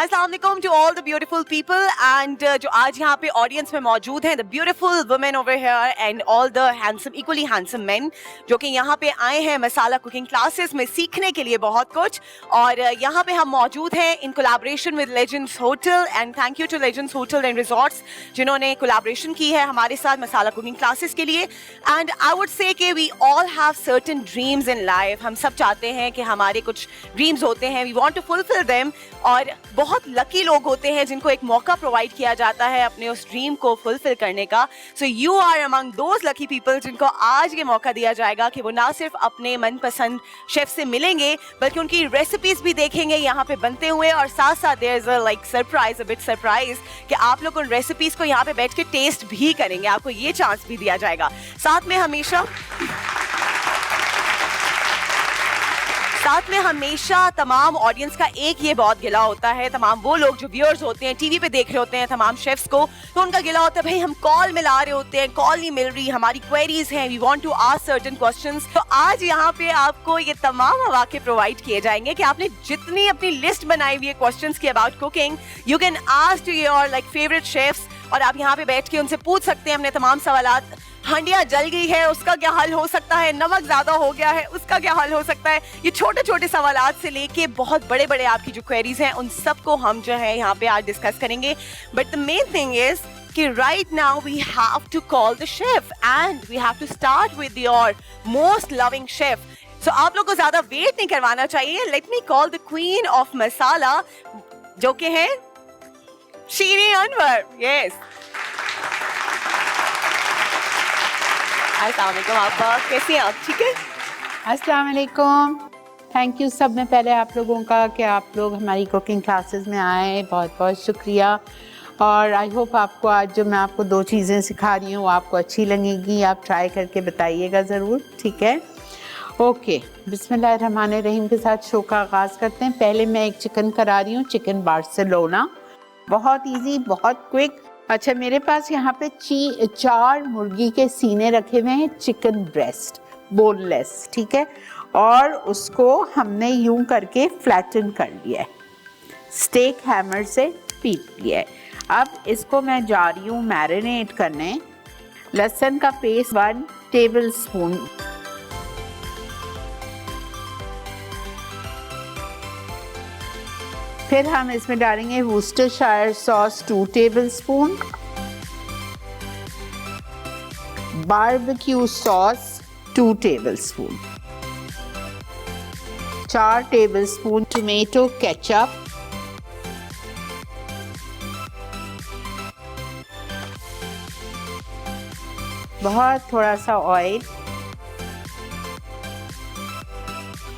अस्सलाम वालेकुम to all the beautiful people and जो आज यहाँ पे ऑडियंस में मौजूद हैं, the beautiful women over here and all the handsome equally handsome men जो कि यहाँ पे आए हैं मसाला कुकिंग क्लासेस में सीखने के लिए बहुत कुछ। और यहाँ पे हम मौजूद हैं in collaboration with Legends Hotel and thank you to Legends Hotel and resorts जिन्होंने कोलैबोरेशन की है हमारे साथ मसाला कुकिंग क्लासेस के लिए। एंड आई वुड से कि we all have certain dreams in life. हम सब चाहते हैं कि हमारे कुछ ड्रीम्स होते हैं, we want to fulfil them. और बहुत लकी लोग होते हैं जिनको एक मौका प्रोवाइड किया जाता है अपने उस ड्रीम को फुलफिल करने का। So you are among those lucky people जिनको आज ये मौका दिया जाएगा कि वो ना सिर्फ अपने मनपसंद शेफ से मिलेंगे बल्कि उनकी रेसिपीज भी देखेंगे यहाँ पे बनते हुए, और साथ साथ there is a like surprise, a bit surprise कि आप लोग उन रेसिपीज को यहाँ पे बैठ के टेस्ट भी करेंगे। आपको ये चांस भी दिया जाएगा। साथ में हमेशा तमाम ऑडियंस का एक ये बहुत गिला होता है, तमाम वो लोग जो व्यूअर्स होते हैं, टीवी पे देख रहे होते हैं तमाम शेफ्स को, तो उनका गिला होता है भाई हम कॉल मिला रहे होते हैं, कॉल नहीं मिल रही, हमारी क्वेरीज हैं, we want to ask certain questions. तो आज यहाँ पे आपको ये तमाम मौके प्रोवाइड किए जाएंगे कि आपने जितनी अपनी लिस्ट बनाई हुई है क्वेश्चंस की about cooking, you can ask to your like favourite chefs, और आप यहाँ पे बैठ के उनसे पूछ सकते हैं अपने तमाम सवालात। हंडिया जल गई है, उसका क्या हल हो सकता है, नमक ज्यादा हो गया है, उसका क्या हल हो सकता है। ये छोटे छोटे सवालात से लेके बहुत बड़े बड़े आपकी जो क्वेरीज हैं उन सबको हम जो है यहाँ पे आज डिस्कस करेंगे। But the main thing is कि right now we have to call the chef and we have to start with your most loving chef. So आप लोग को ज्यादा वेट नहीं करवाना चाहिए। Let me call the queen of Masala जो कि है शीरी अनवर। यस, अस्सलाम वालेकुम। आप कैसी हैं? आप ठीक है? अस्सलाम वालेकुम। थैंक यू सब में पहले आप लोगों का कि आप लोग हमारी कुकिंग क्लासेस में आए, बहुत बहुत शुक्रिया। और आई होप आपको आज जो मैं आपको 2 चीज़ें सिखा रही हूँ आपको अच्छी लगेगी। आप ट्राई करके बताइएगा ज़रूर, ठीक है? ओके, बिस्मिल्लाहिर्रहमानिर्रहीम के साथ शो का आगाज़ करते हैं। पहले मैं एक चिकन करा रही हूँ, चिकन बार्सिलोना, बहुत ईजी, बहुत क्विक। अच्छा, मेरे पास यहाँ पे 4 मुर्गी के सीने रखे हुए हैं, चिकन ब्रेस्ट, बोनलेस, ठीक है? और उसको हमने यूं करके फ्लैटन कर लिया है, स्टेक हैमर से पीट लिया है। अब इसको मैं जा रही हूँ मैरिनेट करने। लहसुन का पेस्ट 1 टेबल स्पून, फिर हम इसमें डालेंगे Worcestershire sauce 2 tablespoon, barbecue sauce 2 tablespoon, 4 tablespoon tomato ketchup, बहुत थोड़ा सा ऑयल।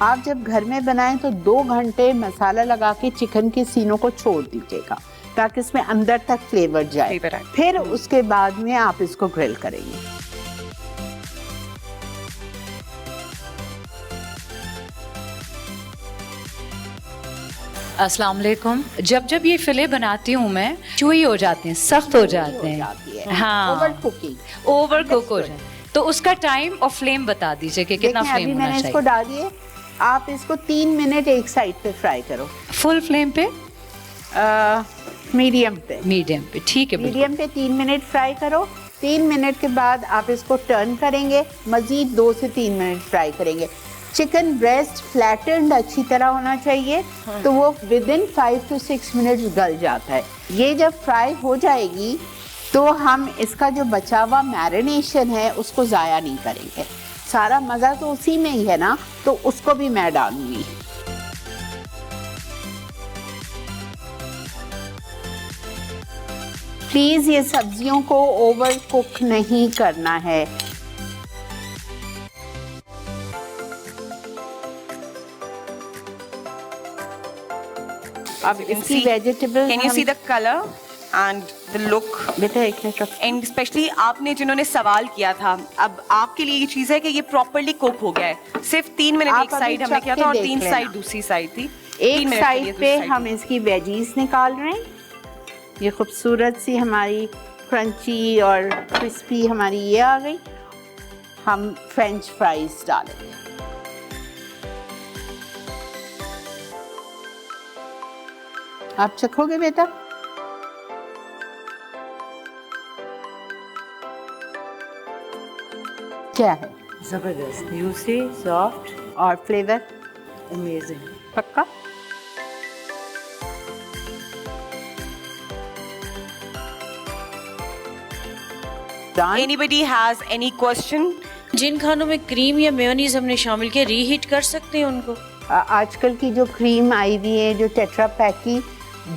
आप जब घर में बनाएं तो 2 घंटे मसाला लगा के चिकन के सीनों को छोड़ दीजिएगा ताकि इसमें अंदर तक फ्लेवर जाए। फिर उसके बाद में आप इसको ग्रिल करेंगे। अस्सलाम वालेकुम। जब ये फिले बनाती हूँ मैं, चूई हो जाते हैं, सख्त हो जाते हैं। हाँ, ओवर कुक हो जाए। तो उसका टाइम और फ्लेम बता दीजिए कि कितना फ्लेम होना चाहिए। मैंने इसको डाल दिए। आप इसको 3 मिनट एक साइड पे फ्राई करो। फुल फ्लेम पे? मीडियम पे। मीडियम पे, ठीक है। मीडियम पे 3 मिनट फ्राई करो। 3 मिनट के बाद आप इसको टर्न करेंगे, मजीद 2 से 3 मिनट फ्राई करेंगे। चिकन ब्रेस्ट फ्लैटेंड अच्छी तरह होना चाहिए, तो वो विदिन 5 to 6 मिनट गल जाता है। ये जब फ्राई हो जाएगी तो हम इसका जो बचा हुआ मैरिनेशन है उसको ज़ाया नहीं करेंगे। सारा मज़ा तो उसी में ही है ना, तो उसको भी मैं डालूंगी। प्लीज़ ये सब्जियों को ओवर कुक नहीं करना है। अब इसकी vegetable, can you see the colour and the look? बेटा एक मिनट। एंड स्पेशली आपने जिन्होंने सवाल किया था, अब आपके लिए ये चीज है कि ये प्रॉपर्ली कुक हो गया है। सिर्फ 3 मिनट एक साइड हमने किया था और 3 साइड दूसरी साइड थी। एक साइड पे हम इसकी वेजीज निकाल रहे हैं। ये खूबसूरत सी हमारी क्रंची और क्रिस्पी हमारी ये आ गई। हम फ्रेंच फ्राइज डालेंगे। आप चखोगे बेटा? क्या है? जबरदस्त, यूसी, सॉफ्ट, और फ्लेवर अमेजिंग। पक्का? Done? Anybody has any question? जिन खानों में क्रीम या मेयोनीज हमने शामिल किया, रीहीट कर सकते हैं उनको? आजकल की जो क्रीम आई हुई है, जो टेट्रा पैक की,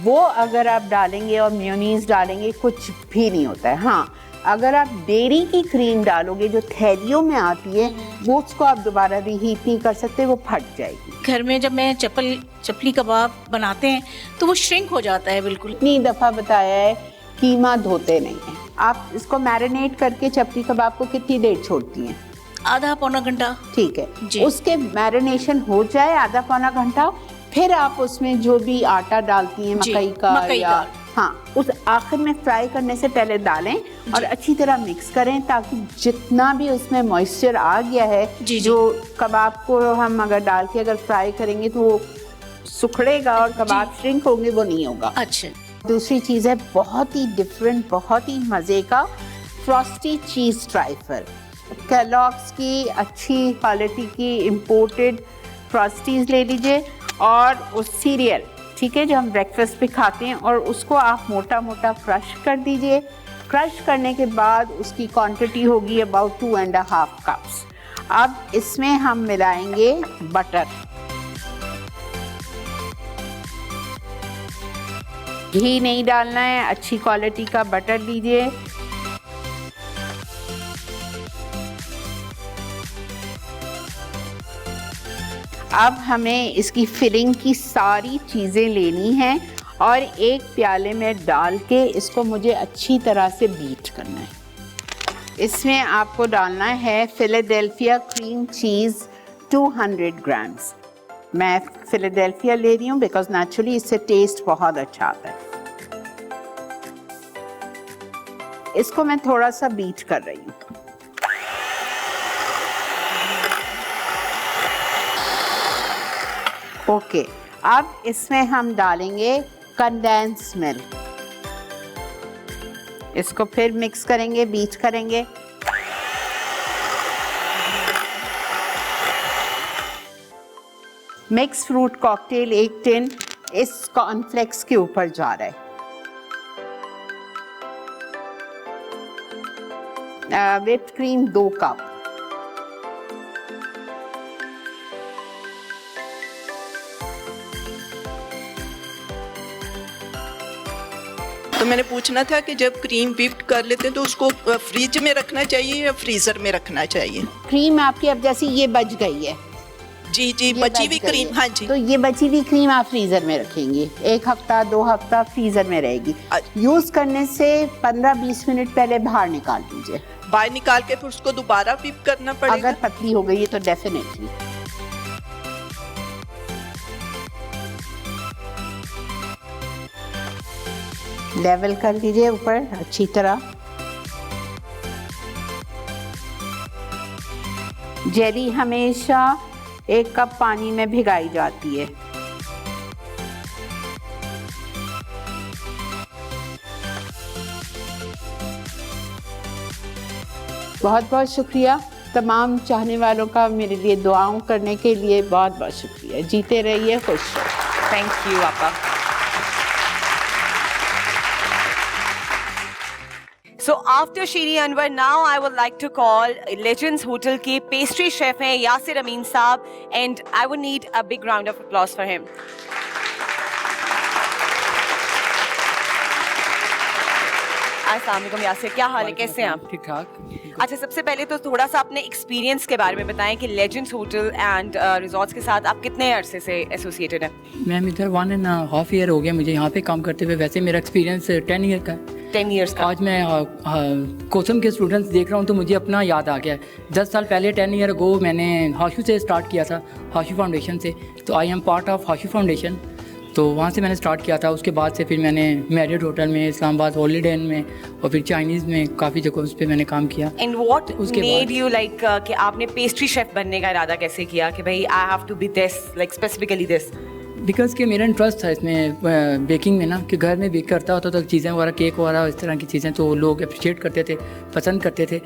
वो अगर आप डालेंगे और मेयोनीज डालेंगे कुछ भी नहीं होता है। हाँ, अगर आप डेयरी की क्रीम डालोगे जो थैलियों में आती है, वो उसको आप दोबारा रीहीट नहीं कर सकते, वो फट जाएगी। घर में जब मैं चपली कबाब बनाते हैं तो वो श्रिंक हो जाता है बिल्कुल। इतनी दफ़ा बताया है, कीमा धोते नहीं है। आप इसको मैरिनेट करके चपली कबाब को कितनी देर छोड़ती हैं? आधा पौना घंटा। ठीक जी। है, उसके मैरिनेशन हो जाए आधा पौना घंटा, फिर आप उसमें जो भी आटा डालती हैं जी, मकई का मकई या का। हाँ, उस आखिर में फ्राई करने से पहले डालें और अच्छी तरह मिक्स करें, ताकि जितना भी उसमें मॉइस्चर आ गया है, जी, जी। जो कबाब को हम अगर डाल के अगर फ्राई करेंगे तो वो सुखड़ेगा और कबाब श्रिंक होंगे, वो नहीं होगा। अच्छा। दूसरी चीज़ है बहुत ही डिफरेंट, बहुत ही मज़े का फ्रॉस्टी चीज़ ट्राइफल। केलॉग्स की अच्छी क्वालिटी की इम्पोर्टेड फ्रॉस्टीज ले लीजिए, और उस सीरियल, ठीक है, जो हम ब्रेकफास्ट पे खाते हैं, और उसको आप मोटा मोटा क्रश कर दीजिए। क्रश करने के बाद उसकी क्वांटिटी होगी अबाउट 2.5 कप्स। अब इसमें हम मिलाएंगे बटर। घी नहीं डालना है, अच्छी क्वालिटी का बटर लीजिए। अब हमें इसकी फिलिंग की सारी चीज़ें लेनी हैं और एक प्याले में डाल के इसको मुझे अच्छी तरह से बीट करना है। इसमें आपको डालना है फिलाडेल्फिया क्रीम चीज़ 200 ग्राम्स। मैं फिलाडेल्फिया ले रही हूँ बिकॉज नेचुरली इससे टेस्ट बहुत अच्छा आता है। इसको मैं थोड़ा सा बीट कर रही हूँ। ओके, अब इसमें हम डालेंगे कंडेंस मिल्क। इसको फिर मिक्स करेंगे, बीट करेंगे। मिक्स फ्रूट कॉकटेल 1 टिन इस कॉर्नफ्लेक्स के ऊपर जा रहा है। Whipped cream 2 cup. तो मैंने पूछना था कि जब क्रीम व्हिप्ड कर लेते हैं तो उसको फ्रिज में रखना चाहिए या फ्रीजर में रखना चाहिए? क्रीम आपकी अब जैसी ये बच गई है, जी जी, ये बची बच हुई गई क्रीम, है। हाँ जी। तो ये बची हुई क्रीम आप फ्रीजर में रखेंगी, 1 हफ्ता 2 हफ्ता फ्रीजर में रहेगी। यूज करने से 15-20 मिनट पहले बाहर निकाल दीजिए। बाहर निकाल के फिर उसको दोबारा व्हिप करना पड़ेगा? अगर पतली हो गई है तो डेफिनेटली। लेवल कर लीजिए ऊपर अच्छी तरह। जेली हमेशा 1 कप पानी में भिगाई जाती है। बहुत बहुत शुक्रिया तमाम चाहने वालों का, मेरे लिए दुआओं करने के लिए बहुत बहुत शुक्रिया। जीते रहिए, खुश रहिए। थैंक यू आपा। So after Shiri Anwar, now I would like to call Legends Hotel के pastry chef हैं यासिर अमीन साहब, and I would need a big round of applause for him. अस्सलाम वालेकुम यासिर, क्या हाल है, कैसे हैं आप? ठीक ठाक। अच्छा, सबसे पहले तो थोड़ा सा अपने एक्सपीरियंस के बारे में बताएं कि लेजेंड्स होटल एंड रिजॉर्ट्स के साथ आप कितने अरसे से एसोसिएटेड हैं? मैम इधर 1.5 ईयर हो गया मुझे यहाँ पे काम करते हुए। वैसे मेरा एक्सपीरियंस 10 ईयर का है। 10 इयर्स का। आज मैं कोसम के स्टूडेंट्स देख रहा हूँ तो मुझे अपना याद आ गया। 10 साल पहले 10 ईयर अगो मैंने हाशू से स्टार्ट किया था, हाशू फाउंडेशन से। तो I am part of Hashoo foundation, तो वहाँ से मैंने स्टार्ट किया था। उसके बाद से फिर मैंने मैरियट होटल में, इस्लामाबाद हॉलीडे इन में, और फिर चाइनीज़ में काफ़ी जगहों पे मैंने काम किया। एंड व्हाट उसके मेड बाद- यू लाइक कि आपने पेस्ट्री शेफ बनने का इरादा कैसे किया कि भाई I have to be this, like specifically this? Because कि मेरा इंटरेस्ट था इसमें बेकिंग में ना, कि घर में बेक करता होता तो चीज़ें वगैरह, केक वगैरह इस तरह की चीज़ें, तो लोग अप्रिशिएट करते थे, पसंद करते थे।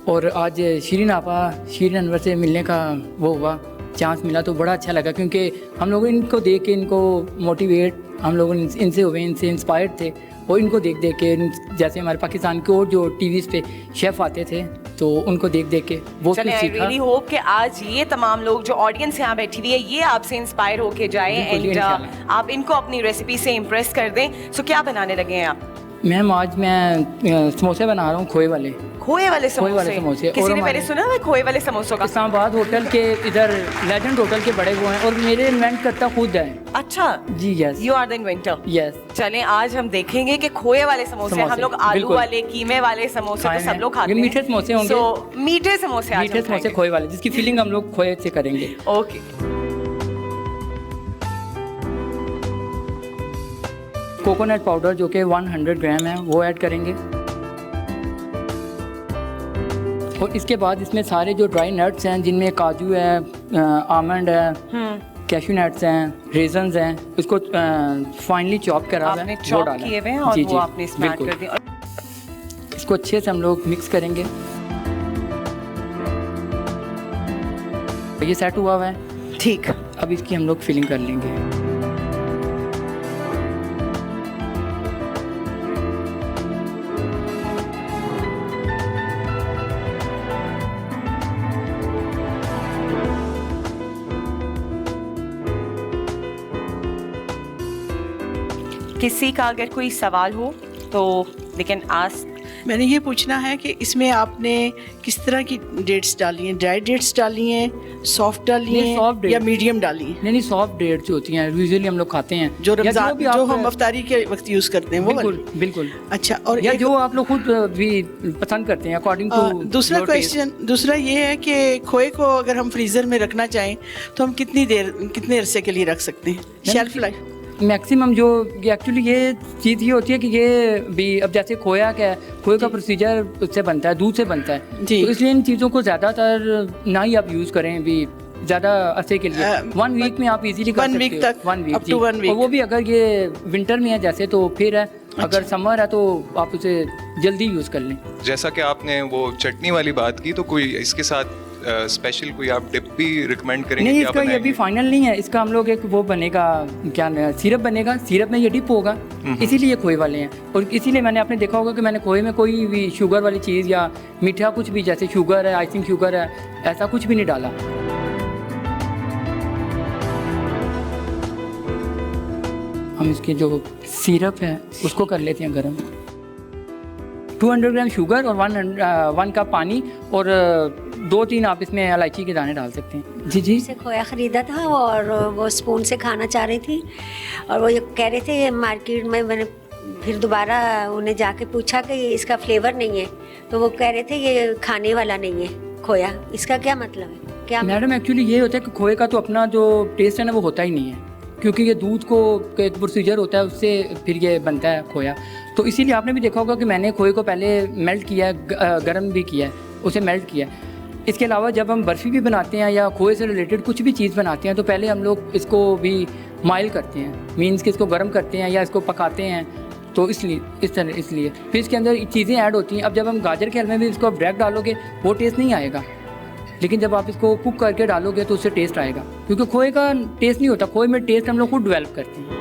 और आज शीरीन आपा, शीरीन अनवर से मिलने का वो हुआ, चांस मिला, तो बड़ा अच्छा लगा, क्योंकि हम लोग इनको देख के, इनको मोटिवेट हम लोग इनसे हुए, इनसे इंस्पायर्ड थे, और इनको देख देख के, जैसे हमारे पाकिस्तान के और जो टीवीज़ पे शेफ़ आते थे, तो उनको देख देख के वो चलिए, आई रियली होप कि आज ये तमाम लोग जो ऑडियंस यहाँ बैठी हुई है ये आपसे इंस्पायर होके जाए एंड आप इनको अपनी रेसिपी से इम्प्रेस कर दें। सो क्या बनाने लगे हैं आप? मैम आज मैं समोसे बना रहा हूँ, खोए वाले समोसे। किसी ने पहले सुना है खोए वाले समोसों का? इस्लामाबाद होटल के इधर लेजेंड होटल के बड़े वो हैं, और मेरे इन्वेंट करता खुद है। अच्छा जी, yes, you are the inventor. Yes. चलें, आज हम देखेंगे कि खोए वाले समोसे, हम लोग आलू वाले, कीमे वाले समोसे तो सब लोग खाते हैं, मीठे समोसे होंगे। सो मीठे समोसे खोए वाले, जिसकी फीलिंग हम लोग खोए से करेंगे। ओके। कोकोनट पाउडर जो कि 100 ग्राम है वो ऐड करेंगे, और इसके बाद इसमें सारे जो ड्राई नट्स हैं, जिनमें काजू है, आमंड है, कैशू नट्स हैं, रेजन्स हैं, उसको फाइनली चॉप करा हुआ है, वो डाला किए हुए हैं और वो आपने इसमें ऐड कर दिया। इसको अच्छे से हम लोग मिक्स करेंगे। ये सेट हुआ है, ठीक। अब इसकी हम लोग फिलिंग कर लेंगे। किसी का अगर कोई सवाल हो तो लेकिन आज मैंने ये पूछना है कि इसमें आपने किस तरह की डेट्स डाली हैं? ड्राई डेट्स डाली हैं, सॉफ्ट डाली हैं या मीडियम डाली हैं? नहीं, सॉफ्ट डेट्स जो होती हैं यूजुअली हम लोग खाते हैं, जो रमजान जो हम अफ्तारी के वक्त यूज करते हैं, वो बिल्कुल। अच्छा, और या जो आप लोग खुद भी पसंद करते हैं अकॉर्डिंग टू। दूसरा क्वेश्चन, दूसरा ये है कि खोए को अगर हम फ्रीजर में रखना चाहें तो हम कितने अरसे के लिए रख सकते हैं? शेल्फ लाइफ मैक्सिमम जो एक्चुअली ये चीज़ ये होती है कि ये भी, अब जैसे खोया क्या है, खोए का प्रोसीजर उससे बनता है, दूध से बनता है, तो इसलिए इन चीज़ों को ज़्यादातर ना ही आप यूज़ करें भी ज़्यादा अरसे के लिए। 1 वीक में आप इजीली कर सकते हो, 1 वीक, और वो भी अगर ये विंटर में है जैसे, तो फिर है, अगर समर है तो आप उसे जल्दी यूज़ कर लें। जैसा कि आपने वो चटनी वाली बात की, तो कोई इसके साथ स्पेशल कोई आप डिप भी रिकमेंड करेंगे? नहीं, इसका ये भी फाइनल नहीं है, इसका हम लोग एक वो बनेगा, क्या सिरप बनेगा, सिरप में ये डिप होगा, इसीलिए खोए वाले हैं। और इसीलिए मैंने आपने देखा होगा कि मैंने खोए में कोई भी शुगर वाली चीज़ या मीठा कुछ भी, जैसे शुगर है, आइसिंग शुगर है, ऐसा कुछ भी नहीं डाला। हम इसकी जो सिरप है उसको कर लेते हैं गर्म। 200 ग्राम शुगर और 1 कप पानी, और 2-3 आप इसमें इलायची के दाने डाल सकते हैं। जी से खोया ख़रीदा था और वो स्पून से खाना चाह रही थी, और वो ये कह रहे थे मार्केट में, मैंने फिर दोबारा उन्हें जाके पूछा कि इसका फ्लेवर नहीं है, तो वो कह रहे थे ये खाने वाला नहीं है खोया, इसका क्या मतलब है? क्या मैडम, एक्चुअली ये होता है कि खोए का तो अपना जो टेस्ट है ना वो होता ही नहीं है, क्योंकि ये दूध को एक प्रोसीजर होता है, उससे फिर ये बनता है खोया। तो इसीलिए आपने भी देखा होगा कि मैंने खोए को पहले मेल्ट किया है, गर्म भी किया है, उसे मेल्ट किया है। इसके अलावा जब हम बर्फ़ी भी बनाते हैं या खोए से रिलेटेड कुछ भी चीज़ बनाते हैं, तो पहले हम लोग इसको भी माइल करते हैं, मीन्स कि इसको गर्म करते हैं या इसको पकाते हैं, तो इसलिए फिर इसके अंदर चीज़ें ऐड होती हैं। अब जब हम गाजर के हलवे में इसको डायरेक्ट डालोगे वो टेस्ट नहीं आएगा, लेकिन जब आप इसको कुक करके डालोगे तो उससे टेस्ट आएगा, क्योंकि खोए का टेस्ट नहीं होता, खोए में टेस्ट हम लोग खुद डेवलप करते हैं।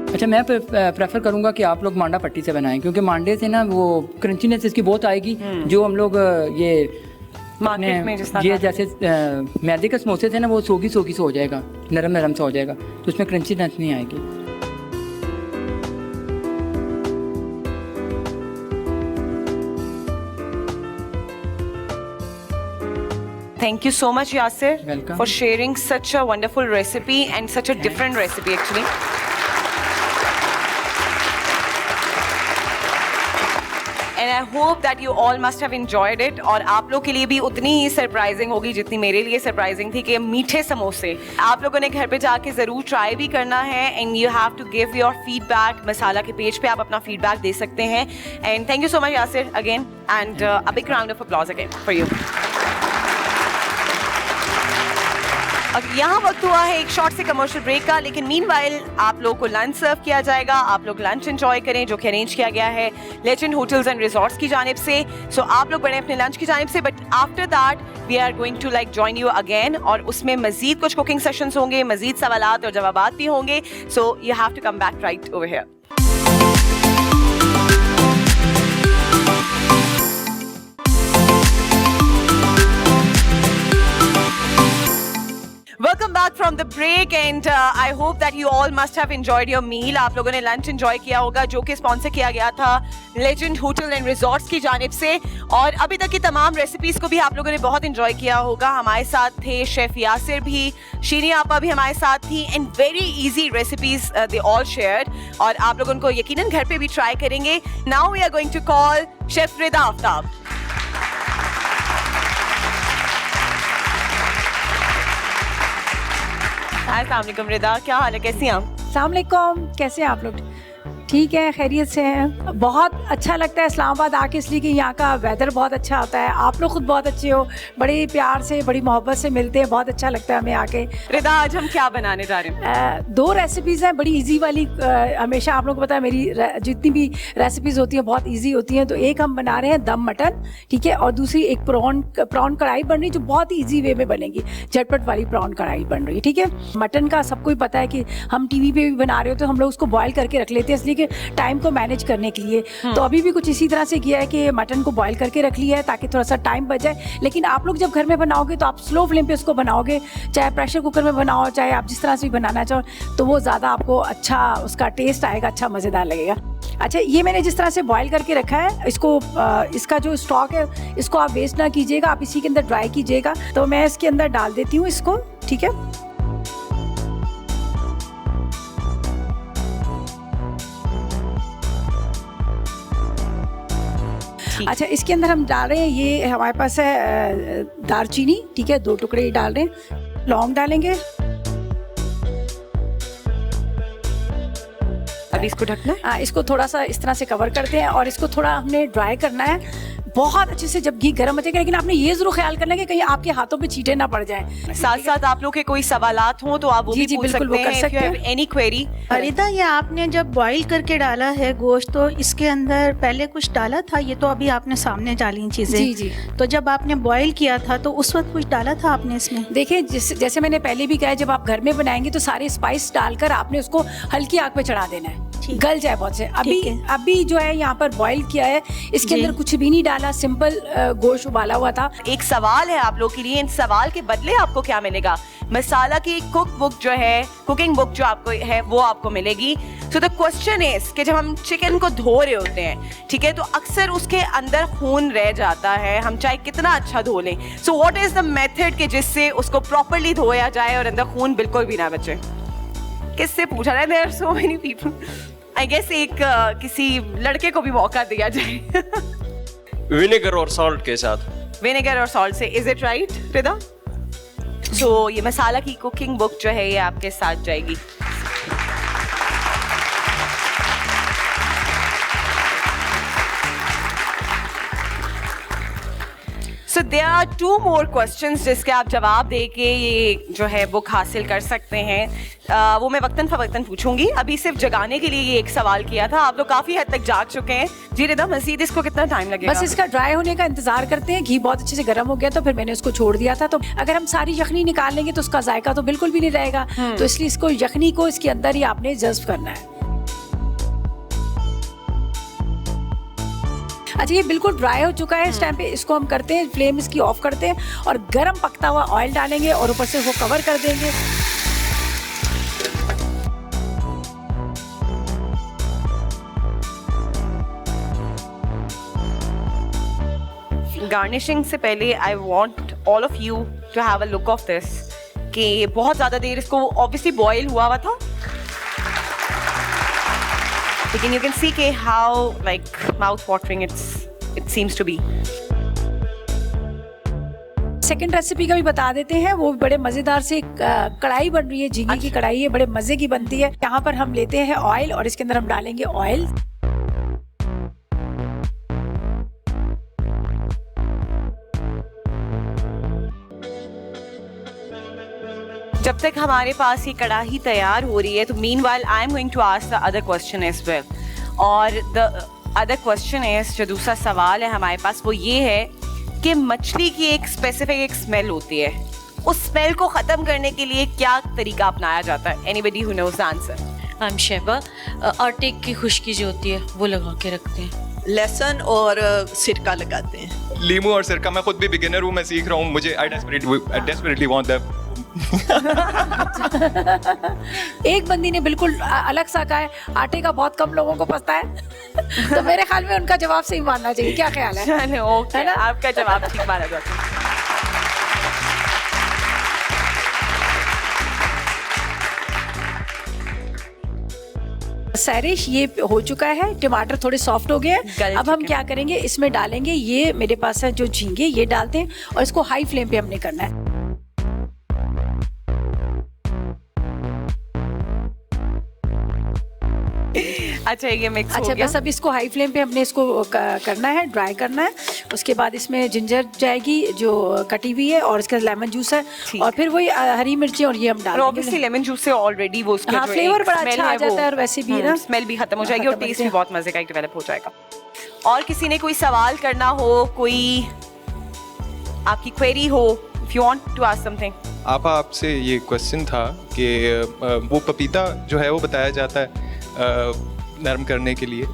अच्छा, मैं प्रेफर करूंगा कि आप लोग मांडा पट्टी से बनाएं, क्योंकि मांडे से ना वो क्रंचीनेस इसकी बहुत आएगी, जो हम लोग ये मार्केट में ये जैसे मैदे के समोसे थे ना, वो सोगी से हो जाएगा, नरम सा हो जाएगा, तो उसमें क्रंचीनेस नहीं आएगी। Thank you so much, Yasir, Welcome. for sharing such a wonderful recipe and such a different recipe actually. And I hope that you all must have enjoyed it. और आप लोग के लिए भी उतनी ही सरप्राइजिंग होगी जितनी मेरे लिए सरप्राइजिंग थी कि मीठे समोसे आप लोगों ने घर पे जाके ज़रूर ट्राई भी करना है। And you have to give your feedback. Masala के पेज पे आप अपना फीडबैक दे सकते हैं। And thank you so much Yasir again, and a big round of applause again for you. अब यहाँ वक्त हुआ है एक शॉर्ट से कमर्शियल ब्रेक का, लेकिन मीनवाइल आप लोगों को लंच सर्व किया जाएगा। आप लोग लंच एंजॉय करें, जो कि अरेंज किया गया है लेजेंड होटल्स एंड रिजॉर्ट्स की जानिब से। सो आप लोग बढ़े अपने लंच की जानिब से, but after that we are going to like join you again, और उसमें मजीद कुछ कुकिंग सेशंस होंगे, मजीद सवालात और जवाबात भी होंगे। So you have to come back right over here. Welcome back from the break and I hope that you all must have enjoyed your meal. आप लोगों ने लंच एंजॉय किया होगा, जो कि स्पॉन्सर किया गया था लेजेंड होटल एंड रिजॉर्ट्स की जानिब से, और अभी तक की तमाम रेसिपीज को भी आप लोगों ने बहुत एंजॉय किया होगा। हमारे साथ थे शेफ यासिर भी, शीनी आपा भी हमारे साथ थी, and very easy recipes they all shared, और आप लोग उनको यकीनन घर पे भी ट्राई करेंगे। Now we are going to call chef Rida Aftab. अस्सलाम वालेकुम रिदा, क्या हाल है, कैसी हैं आप? अस्सलाम वालेकुम, कैसे हैं आप लोग? ठीक है, खैरियत से हैं। बहुत अच्छा लगता है इस्लामाबाद आके, इसलिए कि यहाँ का वेदर बहुत अच्छा होता है। आप लोग खुद बहुत अच्छे हो, बड़े प्यार से बड़ी मोहब्बत से मिलते हैं, बहुत अच्छा लगता है हमें आके। रिदा, आज हम क्या बनाने जा रहे हैं? 2 रेसिपीज़ हैं, बड़ी इजी वाली। हमेशा आप लोगों को पता है मेरी जितनी भी रेसिपीज़ होती हैं बहुत इजी होती हैं। तो एक हम बना रहे हैं दम मटन, ठीक है, और दूसरी एक प्रॉन कढ़ाई बन रही है, जो बहुत ही ईजी वे में बनेगी, झटपट वाली प्रॉन कढ़ाई बन रही है, ठीक है। मटन का सबको ही पता है कि हम टीवी पे भी बना रहे हो तो हम लोग उसको बॉयल करके रख लेते हैं, इसलिए कि टाइम को मैनेज करने के लिए। तो अभी भी कुछ इसी तरह से किया है कि मटन को बॉयल करके रख लिया है ताकि थोड़ा सा टाइम बच जाए। लेकिन आप लोग जब घर में बनाओगे तो आप स्लो फ्लेम पे उसको बनाओगे, चाहे प्रेशर कुकर में बनाओ, चाहे आप जिस तरह से भी बनाना चाहो, तो वो ज़्यादा आपको अच्छा उसका टेस्ट आएगा, अच्छा मज़ेदार लगेगा। अच्छा, ये मैंने जिस तरह से बॉयल करके रखा है, इसको इसका जो स्टॉक है इसको आप वेस्ट ना कीजिएगा, आप इसी के अंदर ड्राई कीजिएगा। तो मैं इसके अंदर डाल देती हूँ इसको, ठीक है। अच्छा, इसके अंदर हम डाल रहे हैं, ये हमारे पास है दालचीनी, ठीक है, 2 टुकड़े डाल रहे हैं। लौंग डालेंगे। अभी इसको ढकना है? इसको थोड़ा सा इस तरह से कवर करते हैं और इसको थोड़ा हमने ड्राई करना है बहुत अच्छे से, जब घी गर्म हो जाएगा। लेकिन आपने ये जरूर ख्याल करना है कि कहीं आपके हाथों पे छींटे ना पड़ जाए। साथ साथ आप लोग के कोई सवालात हो तो आप वो भी पूछ सकते हैं, एनी क्वेरी। रिदा, ये आपने जब बॉईल करके डाला है गोश्त, तो इसके अंदर पहले कुछ डाला था? ये तो अभी आपने सामने डाली चीजें। जी जी। तो जब आपने बॉईल किया था तो उस वक्त कुछ डाला था आपने इसमें? देखिए, जैसे मैंने पहले भी कहा, जब आप घर में बनाएंगे तो सारे स्पाइस डालकर आपने उसको हल्की आग पे चढ़ा देना है, गल जाए बहुत से। अभी जो है यहाँ पर बॉईल किया है, इसके अंदर कुछ भी नहीं डाला, सिंपल गोश्त उबाला हुआ था। एक सवाल है आप लोग के लिए, इन सवाल के बदले आपको क्या मिलेगा? मसाला की कुक बुक जो है, कुकिंग बुक जो आपको है, वो आपको मिलेगी। सो द क्वेश्चन इज कि जब हम चिकन को धो रहे होते हैं, ठीक है, तो अक्सर उसके अंदर खून रह जाता है, हम चाहे कितना अच्छा धो लें। So what is the method कि जिससे उसको प्रॉपर्ली धोया जाए और अंदर खून बिल्कुल भी ना बचे? किससे पूछा जाए? There are so many people. I guess एक किसी लड़के को भी मौका दिया जाए। विनेगर और सॉल्ट के साथ। विनेगर और सॉल्ट से, इज इट राइट रिदा? सो ये मसाला की कुकिंग बुक जो है ये आपके साथ जाएगी। So there are 2 more questions जिसके आप जवाब दे के ये जो है बुक हासिल कर सकते हैं। वो मैं वक्तन फवक्तन पूछूंगी। अभी सिर्फ जगाने के लिए ये एक सवाल किया था, आप लोग काफी हद तक जाग चुके हैं। जी रिदा, मजीद इसको कितना टाइम लगेगा? बस इसका ड्राई होने का इंतजार करते हैं। घी बहुत अच्छे से गर्म हो गया तो फिर मैंने उसको छोड़ दिया था। तो अगर हम सारी यखनी निकाल लेंगे तो उसका जायका तो बिल्कुल भी नहीं रहेगा, तो इसलिए इसको यखनी को इसके अंदर ही आपने जज्ब करना है। अच्छा, ये बिल्कुल ड्राई हो चुका है। इस टाइम पे इसको हम करते हैं, फ्लेम इसकी ऑफ करते हैं और गरम पकता हुआ ऑयल डालेंगे और ऊपर से वो कवर कर देंगे। गार्निशिंग से पहले I want all of you to have a look of this, कि बहुत ज्यादा देर इसको ऑब्वियसली बॉयल हुआ था, लेकिन you can see कि how like mouth watering it seems to be. Second recipe का भी बता देते हैं, वो बड़े मजेदार से कढ़ाई बन रही है, झींगे की कढ़ाई है, बड़े मजे की बनती है। यहाँ पर हम लेते हैं ऑयल और इसके अंदर हम डालेंगे ऑयल। जब तक हमारे पास ये कढ़ाई तैयार हो रही है तो meanwhile I am going to ask the other question as well. और द अदर क्वेश्चन इज, जो दूसरा सवाल है हमारे पास वो ये है कि मछली की एक स्पेसिफिक एक स्मेल होती है, उस स्मेल को ख़त्म करने के लिए क्या तरीका अपनाया जाता है? Anybody who nose the answer? I am Sheba. आटे की खुशकी जो होती है वो लगा के रखते हैं, लहसुन और सिरका लगाते हैं। लीमू और सिरका। मैं खुद भी बिगिनर हूँ, मैं सीख रहा हूँ। मुझे आई डेस्परेटली वांट दैट। एक बंदी ने बिल्कुल अलग सा कहा है, आटे का बहुत कम लोगों को पता है। तो मेरे ख्याल में उनका जवाब सही मानना चाहिए। क्या ख्याल है? चलो ओके, आपका जवाब ठीक माना जाता है। सैरिश, ये हो चुका है, टमाटर थोड़े सॉफ्ट हो गए हैं। अब हम क्या करेंगे, इसमें डालेंगे, ये मेरे पास है जो झींगे, ये डालते हैं और इसको हाई फ्लेम पे हमने करना है। अच्छा, ये मिक्स हो गया। बस अब इसको हाई फ्लेम पे हमने इसको करना है, ड्राई करना है। उसके बाद इसमें जिंजर जाएगी जो कटी हुई है, और इसका लेमन जूस है, और फिर वही हरी मिर्ची, और ये हम डालेंगे। ऑब्वियसली लेमन जूस से ऑलरेडी वो उसका जो फ्लेवर बड़ा अच्छा आ जाता है, और वैसे भी ना स्मेल भी खत्म हो जाएगी और टेस्ट भी बहुत मजे का डेवलप हो जाएगा। और किसी ने कोई सवाल करना हो, कोई आपकी क्वेरी हो, if you want to ask something. आपसे ये क्वेश्चन था कि वो पपीता जो है वो बताया जाता है नरम करने के लिए,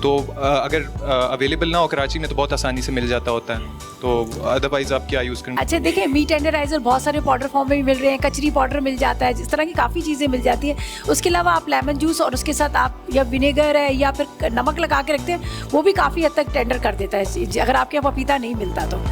तो अगर अवेलेबल ना हो कराची में तो बहुत आसानी से मिल जाता होता है, तो अदरवाइज आप क्या यूज़ करेंगे? अच्छा देखिए, मीट टेंडराइजर बहुत सारे पाउडर फॉर्म में भी मिल रहे हैं, कचरी पाउडर मिल जाता है, जिस तरह की काफ़ी चीज़ें मिल जाती है। उसके अलावा आप लेमन जूस और उसके साथ आप या विनेगर है या फिर नमक लगा के रखते हैं, वो भी काफ़ी हद तक टेंडर कर देता है, अगर आपके यहाँ पपीता नहीं मिलता तो।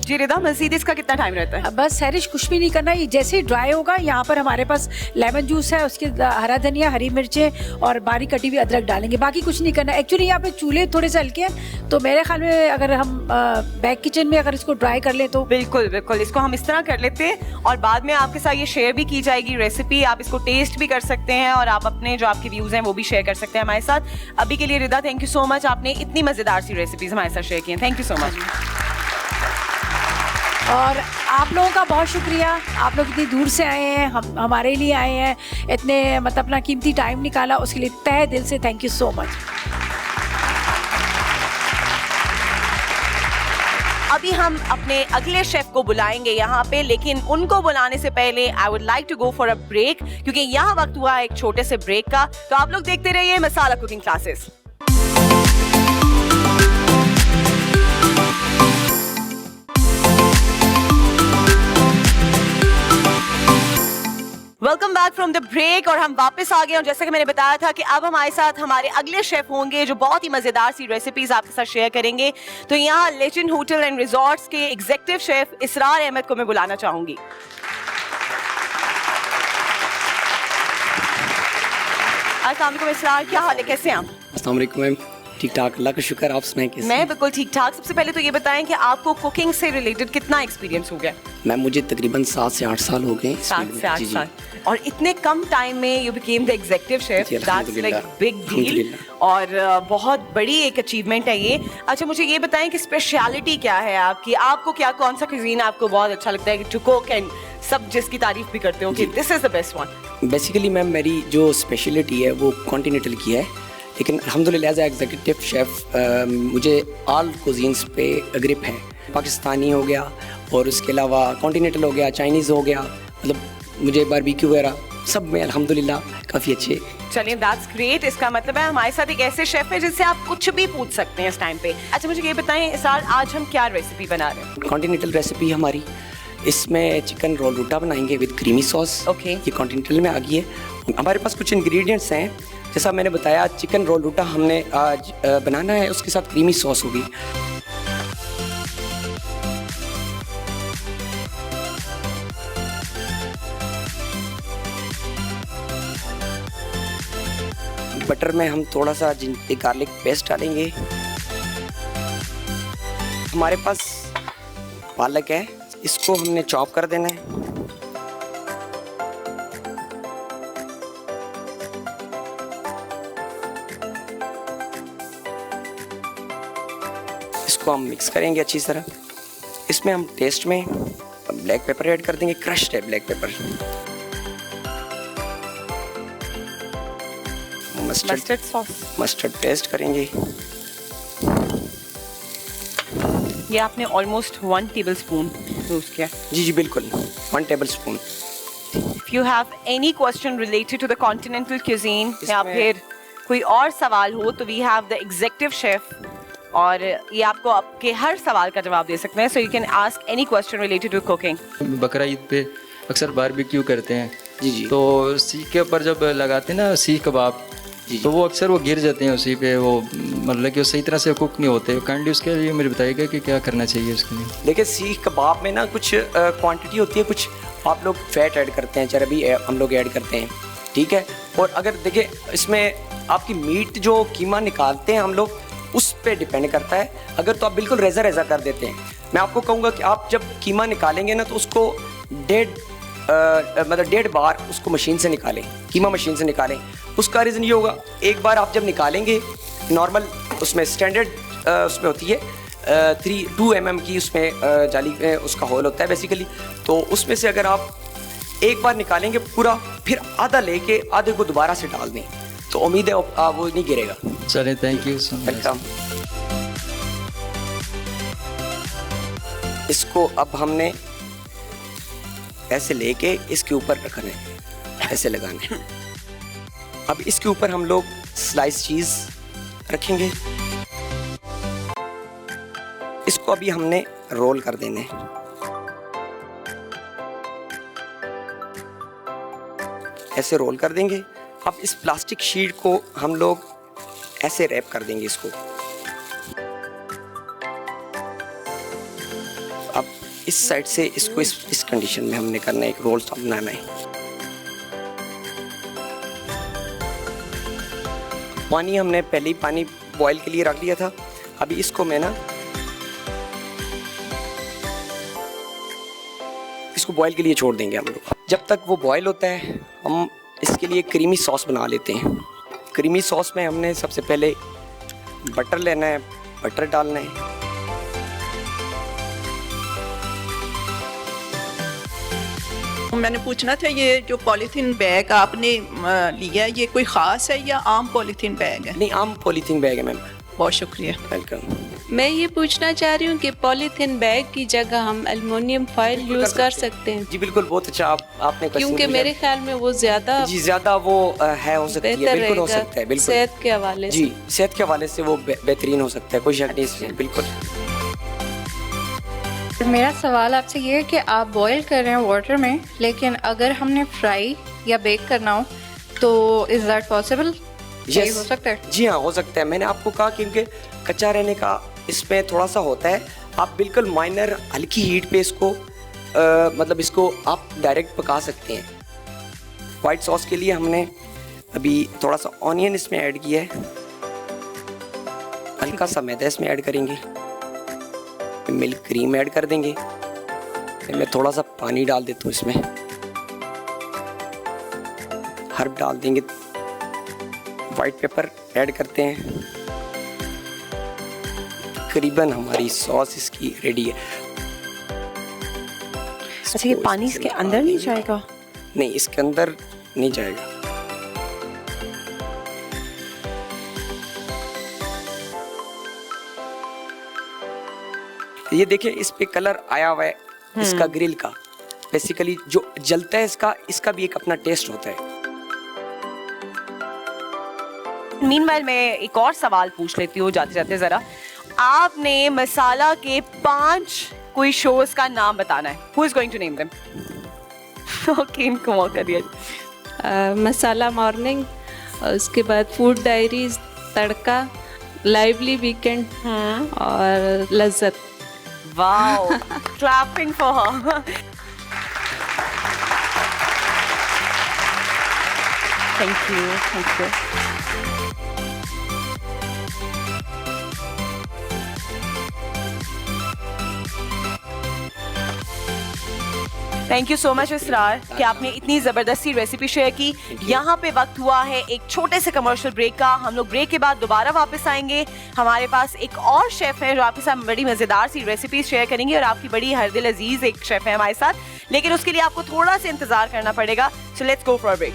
जी रिदा, मज़ीद इसका कितना टाइम रहता है? बस सैरिश कुछ भी नहीं करना, ये जैसे ही ड्राई होगा, यहाँ पर हमारे पास लेमन जूस है, उसके हरा धनिया, हरी मिर्चें और बारीक कटी हुई अदरक डालेंगे, बाकी कुछ नहीं करना। एक्चुअली यहाँ पे चूल्हे थोड़े से हल्के हैं, तो मेरे ख्याल में अगर हम बैक किचन में अगर इसको ड्राई कर ले तो बिल्कुल बिल्कुल इसको हम इस तरह कर लेते हैं, और बाद में आपके साथ ये शेयर भी की जाएगी रेसिपी। आप इसको टेस्ट भी कर सकते हैं और आप अपने जो आपके व्यूज़ हैं वो भी शेयर कर सकते हैं हमारे साथ। अभी के लिए रिदा, थैंक यू सो मच, आपने इतनी मज़ेदार सी रेसिपीज़ हमारे साथ शेयर की हैं। Thank you so much. और आप लोगों का बहुत शुक्रिया, आप लोग इतनी दूर से आए हैं, हमारे लिए आए हैं, इतने मतलब अपना कीमती टाइम निकाला, उसके लिए तहे दिल से थैंक यू सो मच। अभी हम अपने अगले शेफ को बुलाएंगे यहाँ पे, लेकिन उनको बुलाने से पहले I would like to go for a break, क्योंकि यहाँ वक्त हुआ एक छोटे से ब्रेक का। तो आप लोग देखते रहिए Masala cooking classes. Welcome back from the break, और हम वापस आ गए। और जैसा कि मैंने बताया था कि अब हमारे साथ हमारे अगले शेफ होंगे जो बहुत ही मजेदार सी रेसिपीज आपके साथ शेयर करेंगे। तो यहाँ लेजेंड होटल एंड रिजॉर्ट्स के एग्जीक्यूटिव शेफ इसरार अहमद को मैं बुलाना चाहूंगी। अस्सलाम वालेकुम इसरार, क्या हाल है, कैसे हैं आप? अस्सलाम वालेकुम मैम, ठीक ठाक, अल्लाह का शुक्र। आप सुनाएं कैसे? मैं बिल्कुल ठीक ठाक। सबसे पहले तो ये बताएं कि आपको कुकिंग से रिलेटेड कितना एक्सपीरियंस हो गया? मैम मुझे तकरीबन 7 से 8 साल हो गए। 7 से 8 साल, और इतने कम टाइम में you became the executive chef, that's like big deal, और बहुत बड़ी एक अचीवमेंट है ये। अच्छा मुझे ये बताएं कि स्पेशलिटी क्या है आपकी, आपको क्या, कौन सा कुजीन आपको बहुत अच्छा लगता है कि टू कुक, एंड सब जिसकी तारीफ भी करते हो कि this is the best one? Basically ma'am मेरी जो स्पेशलिटी है वो कॉन्टिनेंटल की है, लेकिन अल्हम्दुलिल्लाह एज एग्जीक्यूटिव शेफ मुझे ऑल कुजीन्स पे ग्रिप है। पाकिस्तानी हो गया, और उसके अलावा कॉन्टिनेंटल हो गया, चाइनीज़ हो गया, मतलब मुझे बारबेक्यू वगैरह सब में अल्हम्दुलिल्लाह काफ़ी अच्छे। चलिए दैट्स ग्रेट, इसका मतलब है हमारे साथ एक ऐसे शेफ है जिससे आप कुछ भी पूछ सकते हैं इस टाइम पे। अच्छा मुझे ये बताएं इसरार, आज हम क्या रेसिपी बना रहे हैं? कॉन्टिनेंटल रेसिपी हमारी, इसमें चिकन रोल रूटा बनाएंगे विद क्रीमी सॉस। ओके, ये कॉन्टिनेंटल में आ गई है। हमारे पास कुछ इंग्रेडिएंट्स हैं, जैसा मैंने बताया चिकन रोल रूटा हमने आज बनाना है, उसके साथ क्रीमी सॉस होगी। बटर में हम थोड़ा सा गार्लिक पेस्ट डालेंगे। हमारे पास पालक है, इसको हमने चॉप कर देना है। इसको हम मिक्स करेंगे अच्छी तरह। इसमें हम टेस्ट में ब्लैक पेपर ऐड कर देंगे, क्रश्ड है black pepper. Mustard sauce, mustard paste करेंगे। ये आपने ऑलमोस्ट 1 टेबलस्पून यूज किया। जी जी बिल्कुल, 1 tablespoon. If you have any question related to the continental cuisine या फिर कोई और सवाल हो तो we have the executive chef और ये आपको आपके हर सवाल का जवाब दे सकते हैं। So you can ask any question related to cooking. बकरा ईद पे अक्सर बारबेक्यू करते हैं जी जी, तो सीख के ऊपर जब लगाते हैं ना सीख कबाब, तो वो अक्सर वो गिर जाते हैं उसी पे, वो मतलब कि वो सही तरह से कुक नहीं होते। काइंडली उसके लिए मुझे बताइएगा कि क्या करना चाहिए उसके लिए। देखिए सीख कबाब में ना कुछ क्वांटिटी होती है, कुछ आप लोग फैट ऐड करते हैं, चर्बी हम लोग ऐड करते हैं, ठीक है। और अगर देखिए इसमें आपकी मीट जो कीमा निकालते हैं हम लोग, उस पर डिपेंड करता है। अगर तो आप बिल्कुल रेज़ा रेज़ा कर देते हैं, मैं आपको कहूँगा कि आप जब कीमा निकालेंगे ना तो उसको 1.5 बार उसको मशीन से निकालें, कीमा मशीन से निकालें। उसका रीज़न ये होगा, एक बार आप जब निकालेंगे नॉर्मल उसमें स्टैंडर्ड उसमें होती है 2 mm की उसमें जाली में उसका होल होता है बेसिकली, तो उसमें से अगर आप एक बार निकालेंगे पूरा, फिर आधा लेके आधे को दोबारा से डाल दें, तो उम्मीद है वो नहीं गिरेगा। चलिए, thank you so much. Welcome. इसको अब हमने ऐसे लेके इसके ऊपर रखना है, ऐसे लगाना है। अब इसके ऊपर हम लोग स्लाइस चीज़ रखेंगे, इसको अभी हमने रोल कर देने हैं। ऐसे रोल कर देंगे। अब इस प्लास्टिक शीट को हम लोग ऐसे रैप कर देंगे इसको। अब इस साइड से इसको इस कंडीशन में हमने करना है, एक रोल सा बनाना है। पानी हमने पहले ही पानी बॉईल के लिए रख लिया था। अभी इसको मैं ना इसको बॉईल के लिए छोड़ देंगे हम लोग। जब तक वो बॉईल होता है हम इसके लिए क्रीमी सॉस बना लेते हैं। क्रीमी सॉस में हमने सबसे पहले बटर लेना है, बटर डालना है, मैंने पूछना था ये जो पॉलीथीन बैग आपने लिया है, ये कोई ख़ास है या आम पॉलीथीन बैग है? नहीं, आम पॉलीथीन बैग है मैम। बहुत शुक्रिया। वेलकम। मैं ये पूछना चाह रही हूँ कि पॉलीथीन बैग की जगह हम एल्युमिनियम फॉइल यूज़ कर सकते हैं? जी बिल्कुल, बहुत अच्छा आपने क्योंकि मेरे ख्याल में वो ज़्यादा वो है हो सकती है, बिल्कुल हो सकता है, बिल्कुल सेहत के हवाले से। जी, सेहत के हवाले से वो बेहतरीन हो सकता है, कोई शक नहीं इसमें, बिल्कुल। मेरा सवाल आपसे ये है कि आप बॉईल कर रहे हैं वाटर में, लेकिन अगर हमने फ्राई या बेक करना हो तो इज़ दैट पॉसिबल? ये हो सकता है? जी हाँ, हो सकता है। मैंने आपको कहा क्योंकि कच्चा रहने का इसमें थोड़ा सा होता है। आप बिल्कुल माइनर हल्की हीट पे इसको मतलब इसको आप डायरेक्ट पका सकते हैं। वाइट सॉस के लिए हमने अभी थोड़ा सा ऑनियन इसमें ऐड किया है, हल्का सा मैदा इसमें ऐड करेंगे, मिल्क क्रीम ऐड कर देंगे। फिर मैं थोड़ा सा पानी डाल देता हूँ इसमें, हर्ब डाल देंगे, वाइट पेपर ऐड करते हैं। तकरीबन हमारी सॉस इसकी रेडी है। अच्छा, ये पानी इसके अंदर नहीं जाएगा? नहीं, इसके अंदर नहीं जाएगा। ये देखिए इस पे कलर आया हुआ है इसका ग्रिल का। बेसिकली जो जलता है इसका भी एक अपना टेस्ट होता है। मीनवाइल मैं एक और सवाल पूछ लेती हूँ जाते जाते जरा। आपने मसाला के 5 कोई शोज का नाम बताना है। Who is going to name them? Okay, इनको मौका दिया। मसाला मॉर्निंग, उसके बाद food diaries, Tadka, lively weekend और Lazzat. Wow, clapping for her. Thank you, thank you. Thank you so much Israr कि आपने इतनी ज़बरदस्ती रेसिपी शेयर की। यहाँ पे वक्त हुआ है एक छोटे से कमर्शियल ब्रेक का। हम लोग ब्रेक के बाद दोबारा वापस आएंगे। हमारे पास एक और शेफ़ है जो आपके साथ बड़ी मज़ेदार सी रेसिपी शेयर करेंगे और आपकी बड़ी हरदिल अजीज़ एक शेफ़ है हमारे साथ, लेकिन उसके लिए आपको थोड़ा सा इंतज़ार करना पड़ेगा। So let's go for break.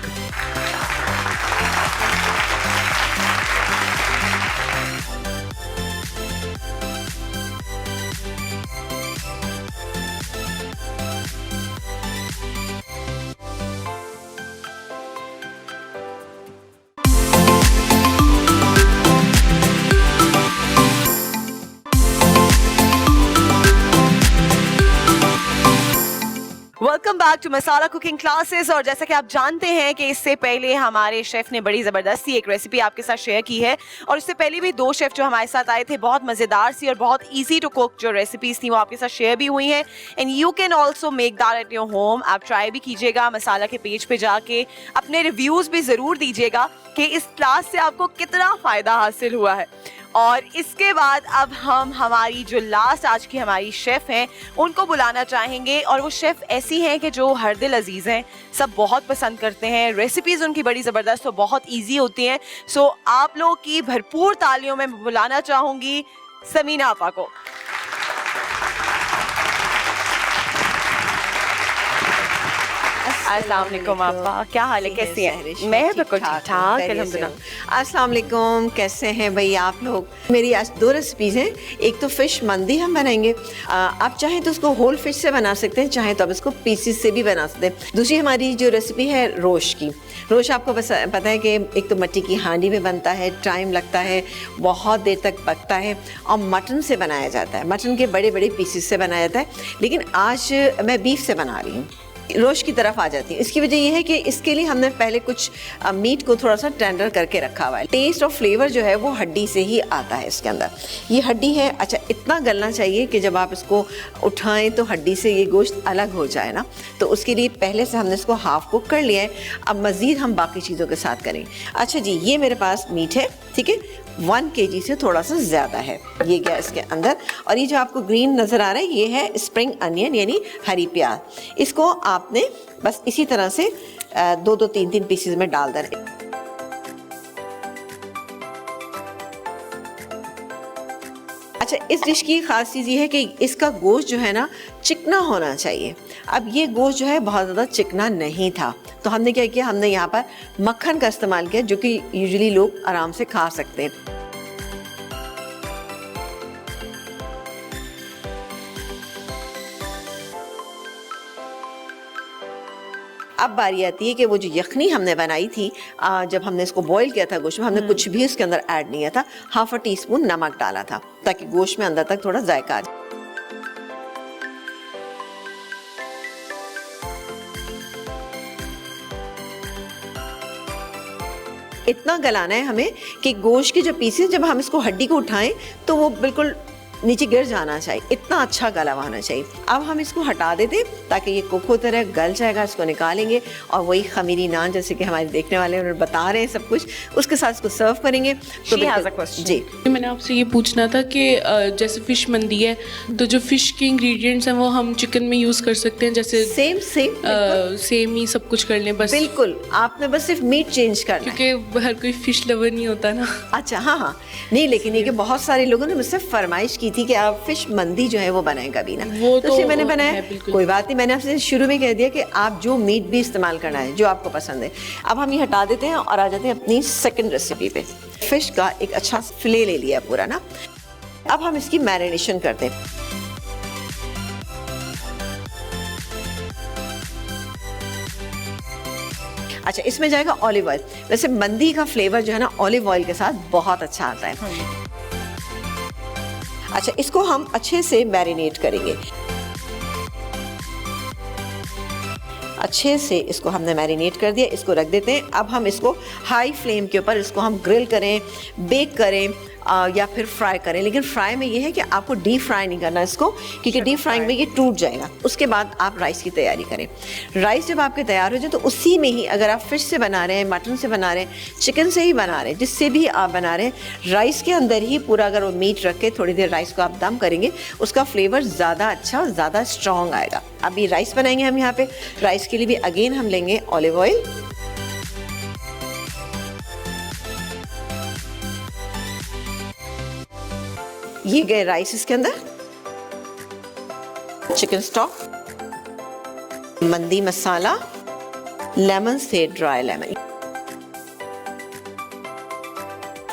Welcome back to masala cooking classes. और जैसा कि आप जानते हैं कि इससे पहले हमारे शेफ ने बड़ी ज़बरदस्ती एक रेसिपी आपके साथ शेयर की है, और इससे पहले भी 2 शेफ जो हमारे साथ आए थे, बहुत मज़ेदार सी और बहुत इजी टू कुक जो रेसिपीज़ थी वो आपके साथ शेयर भी हुई हैं। And you can also make that at your home. आप ट्राई भी कीजिएगा, मसाला के पेज पे जाके अपने रिव्यूज़ भी ज़रूर दीजिएगा कि इस क्लास से आपको कितना फ़ायदा हासिल हुआ है। और इसके बाद अब हम हमारी जो लास्ट आज की हमारी शेफ़ हैं उनको बुलाना चाहेंगे, और वो शेफ़ ऐसी हैं कि जो हर दिल अजीज़ हैं, सब बहुत पसंद करते हैं। रेसिपीज़ उनकी बड़ी ज़बरदस्त और बहुत इजी होती हैं। सो आप लोग की भरपूर तालियों में बुलाना चाहूँगी समीना आपा को। अस्सलाम वालेकुम आपा, क्या हाल है, कैसी हैं? मैं बिल्कुल ठीक ठाक अल्हम्दुलिल्लाह। अस्सलाम वालेकुम, कैसे हैं भाई आप लोग? मेरी आज 2 रेसिपीज़ हैं। एक तो फ़िश मंदी हम बनाएंगे, आप चाहें तो उसको होल फिश से बना सकते हैं, चाहें तो आप इसको पीसीस से भी बना सकते हैं। दूसरी हमारी जो रेसिपी है रोश की। रोश आपको पता है कि एक तो मिट्टी की हांडी में बनता है, टाइम लगता है, बहुत देर तक पकता है, और मटन से बनाया जाता है। मटन के बड़े बड़े पीसीस से बनाया जाता है, लेकिन आज मैं बीफ से बना रही हूँ। रोश की तरफ आ जाती है। इसकी वजह ये है कि इसके लिए हमने पहले कुछ मीट को थोड़ा सा टेंडर करके रखा हुआ है। टेस्ट और फ्लेवर जो है वो हड्डी से ही आता है इसके अंदर। ये हड्डी है, अच्छा इतना गलना चाहिए कि जब आप इसको उठाएं तो हड्डी से ये गोश्त अलग हो जाए ना, तो उसके लिए पहले से हमने इसको हाफ कुक कर लिया है। अब मज़ीद हम बाकी चीज़ों के साथ करें। अच्छा जी, ये मेरे पास मीट है, ठीक है, 1 kg से थोड़ा सा ज़्यादा है ये गया इसके अंदर। और ये जो आपको ग्रीन नज़र आ रहा है ये है स्प्रिंग अनियन यानी हरी प्याज। इसको आपने बस इसी तरह से 2-2, 3-3 पीसेस में डाल देना। अच्छा, इस डिश की ख़ास चीज़ ये है कि इसका गोश्त जो है ना चिकना होना चाहिए। अब ये गोश्त जो है बहुत ज़्यादा चिकना नहीं था, तो हमने क्या किया, हमने यहाँ पर मक्खन का इस्तेमाल किया, जो कि यूजुअली लोग आराम से खा सकते हैं। अब बारी आती है कि वो जो यखनी हमने बनाई थी, जब हमने इसको बॉईल किया था गोश्त में, हमने कुछ भी उसके अंदर ऐड नहीं किया था। 1/2 टीस्पून नमक डाला था ताकि गोश्त में अंदर तक थोड़ा जायका आ जाए। इतना गलाना है हमें कि गोश्त के जो पीसेस, जब हम इसको हड्डी को उठाएं तो वो बिल्कुल नीचे गिर जाना चाहिए, इतना अच्छा गला हुआ होना चाहिए। अब हम इसको हटा देते ताकि ये कुक होता रहे, गल जाएगा, इसको निकालेंगे और वही खमीरी नान जैसे कि हमारे देखने वाले उन्होंने बता रहे हैं सब कुछ, उसके साथ इसको सर्व करेंगे। तो जी, मैंने आपसे ये पूछना था कि जैसे फ़िश मंदी है तो जो फ़िश के इंग्रेडिएंट्स हैं वो हम चिकन में यूज़ कर सकते हैं, जैसे सेम ही सब कुछ कर लें बस? बिल्कुल, आपने बस सिर्फ मीट चेंज करना है, क्योंकि हर कोई फ़िश लवर नहीं होता ना। अच्छा, हाँ, नहीं, लेकिन ये कि बहुत सारे लोगों ने मुझसे फरमाइश की थी कि आप फिश मंदी जो है वो बनाएं कभी ना, तो इसलिए मैंने बनाया। कोई बात नहीं, मैंने आपसे शुरू में कह दिया कि आप जो मीट भी इस्तेमाल करना है जो आपको पसंद है। अब हम ये हटा देते हैं और आ जाते हैं अपनी सेकंड रेसिपी पे। फिश का एक अच्छा फिले ले लिया पूरा ना। अब हम इसकी मैरिनेशन करते हैं। अच्छा, इसमें जाएगा ऑलिव ऑयल। वैसे मंदी का फ्लेवर जो है ना ऑलिव ऑयल के साथ बहुत अच्छा आता है। अच्छा, इसको हम अच्छे से मैरिनेट करेंगे। अच्छे से इसको हमने मैरिनेट कर दिया, इसको रख देते हैं। अब हम इसको हाई फ्लेम के ऊपर इसको हम ग्रिल करें, बेक करें या फिर फ्राई करें, लेकिन फ्राई में ये है कि आपको डीप फ्राई नहीं करना इसको, क्योंकि डीप फ्राइंग में ये टूट जाएगा। उसके बाद आप राइस की तैयारी करें। राइस जब आपके तैयार हो जाए तो उसी में ही, अगर आप फिश से बना रहे हैं, मटन से बना रहे हैं, चिकन से ही बना रहे हैं, जिससे भी आप बना रहे हैं, राइस के अंदर ही पूरा अगर वो मीट रख के थोड़ी देर राइस को आप दम करेंगे, उसका फ्लेवर ज़्यादा अच्छा, ज़्यादा स्ट्रॉन्ग आएगा। अभी राइस बनाएंगे हम यहाँ पे। राइस के लिए भी अगेन हम लेंगे ऑलिव ऑयल, ये गए राइस इसके अंदर, चिकन स्टॉक, मंदी मसाला, लेमन से ड्राई लेमन।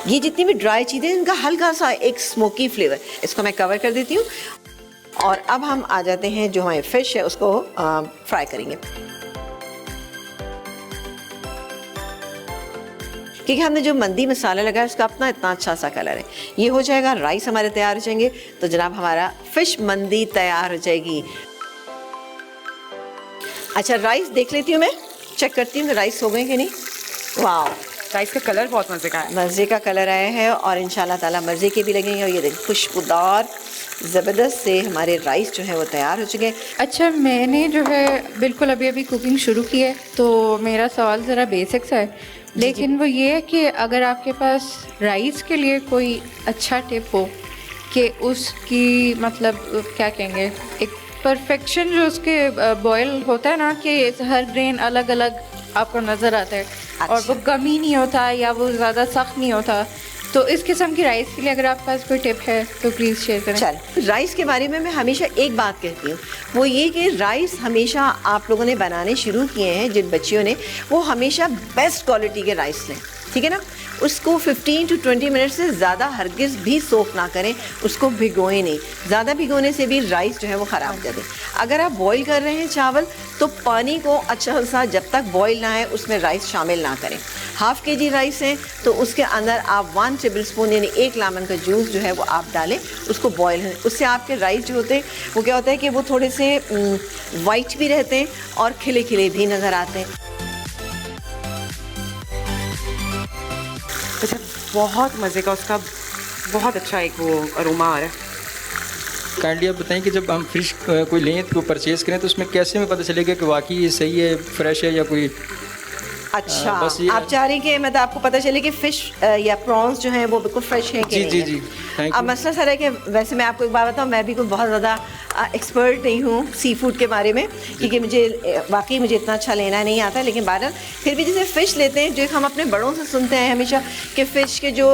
ये जितनी भी ड्राई चीजें इनका हल्का सा एक स्मोकी फ्लेवर, इसको मैं कवर कर देती हूँ। और अब हम आ जाते हैं जो हमारी फिश है उसको फ्राई करेंगे, क्योंकि हमने जो मंदी मसाला लगाया उसका अपना इतना अच्छा सा कलर है। ये हो जाएगा, राइस हमारे तैयार हो जाएंगे, तो जनाब हमारा फिश मंदी तैयार हो जाएगी। अच्छा, राइस देख लेती हूँ, मैं चेक करती हूँ कि राइस हो गए कि नहीं। वाह, राइस का कलर बहुत मज़े का है, मज़े का कलर आया है और इंशाल्लाह ताला मज़े के भी लगेंगे। और ये देखिए खुशबूदार ज़बरदस्त से हमारे राइस जो है वो तैयार हो चुके हैं। अच्छा, मैंने जो है बिल्कुल अभी अभी कुकिंग शुरू की है, तो मेरा सवाल ज़रा बेसिक सा है, लेकिन वो ये है कि अगर आपके पास राइस के लिए कोई अच्छा टिप हो कि उसकी मतलब क्या कहेंगे, एक परफेक्शन जो उसके बॉयल होता है ना, कि हर ग्रेन अलग अलग आपको नज़र आता है। अच्छा। और वो गमी नहीं होता या वो ज़्यादा सख्त नहीं होता, तो इस किस्म की राइस के लिए अगर आपके पास कोई टिप है तो प्लीज़ शेयर करें। चल, राइस के बारे में मैं हमेशा एक बात कहती हूँ, वो ये कि राइस हमेशा आप लोगों ने बनाने शुरू किए हैं, जिन बच्चियों ने, वो हमेशा बेस्ट क्वालिटी के राइस लें, ठीक है ना। उसको 15 to 20 मिनट से ज़्यादा हरगिज़ भी सोक ना करें, उसको भिगोएं नहीं। ज़्यादा भिगोने से भी राइस जो है वो ख़राब हो जाते हैं। अगर आप बॉईल कर रहे हैं चावल, तो पानी को अच्छा सा जब तक बॉईल ना है उसमें राइस शामिल ना करें। हाफ़ kg राइस है तो उसके अंदर आप 1 टेबलस्पून यानी 1 लेमन का जूस जो है वो आप डालें, उसको बॉईल होने। उससे आपके राइस जो होते हैं वो क्या होता है कि वो थोड़े से वाइट भी रहते हैं और खिले खिले भी नज़र आते हैं। अच्छा, बहुत मज़े का, उसका बहुत अच्छा एक वो अरोमा आ रहा है। काइंडली आप बताएं कि जब हम फिश कोई लें तो परचेज़ करें तो उसमें कैसे में पता चलेगा कि वाकई ये सही है, फ्रेश है या कोई। अच्छा, आप चाह रही हैं कि मतलब आपको पता चले कि फ़िश या प्रॉन्स जो हैं वो बिल्कुल फ्रेश हैं कि नहीं? जी। अब मसला सर है कि वैसे मैं आपको एक बात बताऊँ, मैं भी कोई बहुत ज़्यादा एक्सपर्ट नहीं हूँ सी फूड के बारे में, क्योंकि मुझे इतना अच्छा लेना नहीं आता। लेकिन बहरहाल फिर भी जैसे फ़िश लेते हैं, जो हम अपने बड़ों से सुनते हैं हमेशा कि फ़िश के जो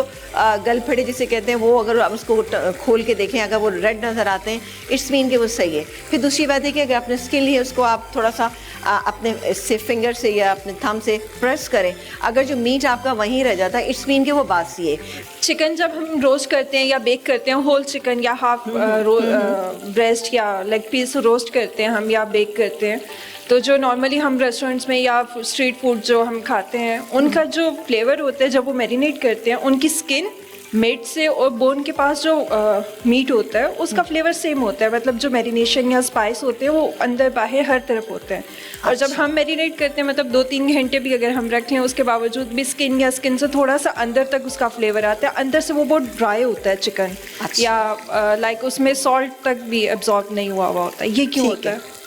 गलफड़े जिसे कहते हैं, वो अगर आप उसको खोल के देखें, अगर वो रेड नज़र आते हैं, इट्स मीन कि वो सही है। फिर दूसरी बात है कि अगर आपने स्किन ली है, उसको आप थोड़ा सा अपने इससे फिंगर से या अपने थंब से प्रेस करें, अगर जो मीट आपका वहीं रह जाता है, इट्स मीन कि वो बासी है। चिकन जब हम रोस्ट करते हैं या बेक करते हैं, होल चिकन या हाफ ब्रेस्ट या लेग पीस रोस्ट करते हैं हम या बेक करते हैं, तो जो नॉर्मली हम रेस्टोरेंट्स में या स्ट्रीट फूड जो हम खाते हैं, उनका जो फ्लेवर होता है जब वो मैरिनेट करते हैं, उनकी स्किन मीट से और बोन के पास जो मीट होता है उसका फ्लेवर सेम होता है। मतलब जो मैरिनेशन या स्पाइस होते हैं वो अंदर बाहर हर तरफ होते हैं। और जब हम मैरिनेट करते हैं, मतलब 2-3 घंटे भी अगर हम रख लें, उसके बावजूद भी स्किन या स्किन से थोड़ा सा अंदर तक उसका फ्लेवर आता है। अंदर से वो बहुत ड्राई होता है चिकन। या लाइक उसमें सॉल्ट तक भी एब्जॉर्ब नहीं हुआ होता है। ये क्यों होता है?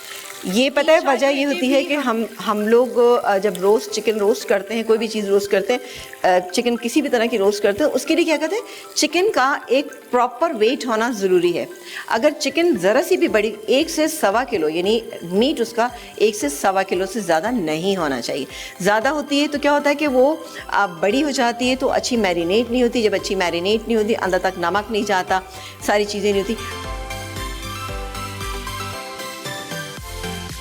ये पता है वजह ये होती है कि हम लोग जब चिकन रोस्ट करते हैं, कोई भी चीज़ रोस्ट करते हैं, चिकन किसी भी तरह की रोस्ट करते हैं, उसके लिए क्या कहते हैं, चिकन का एक प्रॉपर वेट होना ज़रूरी है। अगर चिकन ज़रा सी भी बड़ी, 1 से 1.25 किलो यानी मीट उसका 1 से 1.25 किलो से ज़्यादा नहीं होना चाहिए। ज़्यादा होती है तो क्या होता है कि वो बड़ी हो जाती है तो अच्छी मैरिनेट नहीं होती। जब अच्छी मैरिनेट नहीं होती, अंदर तक नमक नहीं जाता, सारी चीज़ें नहीं होती।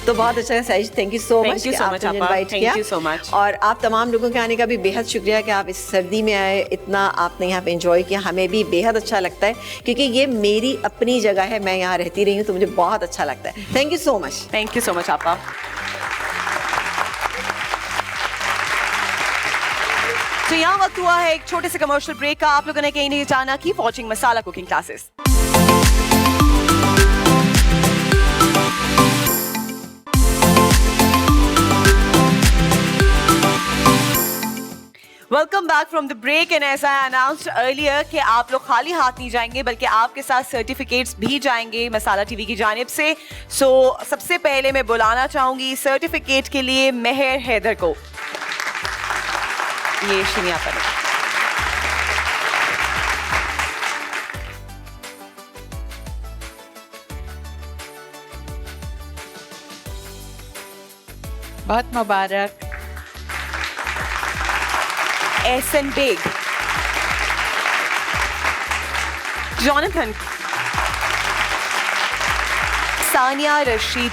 तो बहुत अच्छा है size, thank you so much कि आपने इनवाइट किया। Thank you so much. और आप तमाम लोगों के आने का भी बेहद शुक्रिया कि आप इस सर्दी में आए, इतना आपने यहाँ पे एंजॉय किया। हमें भी बेहद अच्छा लगता है क्योंकि ये मेरी अपनी जगह है, मैं यहाँ रहती रही हूँ, तो मुझे बहुत अच्छा लगता है। Thank you so much. Thank you so much आपा। तो यहाँ वक्त हुआ है एक छोटे से कमर्शियल ब्रेक का। आप लोगों ने कहीं नहीं जाना, keep watching masala cooking classes. Welcome back from the break and as I announced earlier कि आप लोग खाली हाथ नहीं जाएंगे बल्कि आपके साथ सर्टिफिकेट्स भी जाएंगे मसाला टीवी की जानिब से। सो सबसे पहले मैं बुलाना चाहूंगी सर्टिफिकेट के लिए मेहर हैदर को। ये शिनिया पर बहुत मुबारक। Ehsan Baig, Jonathan, Sania Rashid,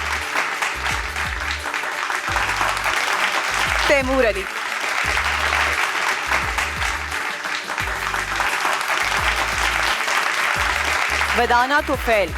Taimur Ali, Wadana Tufail.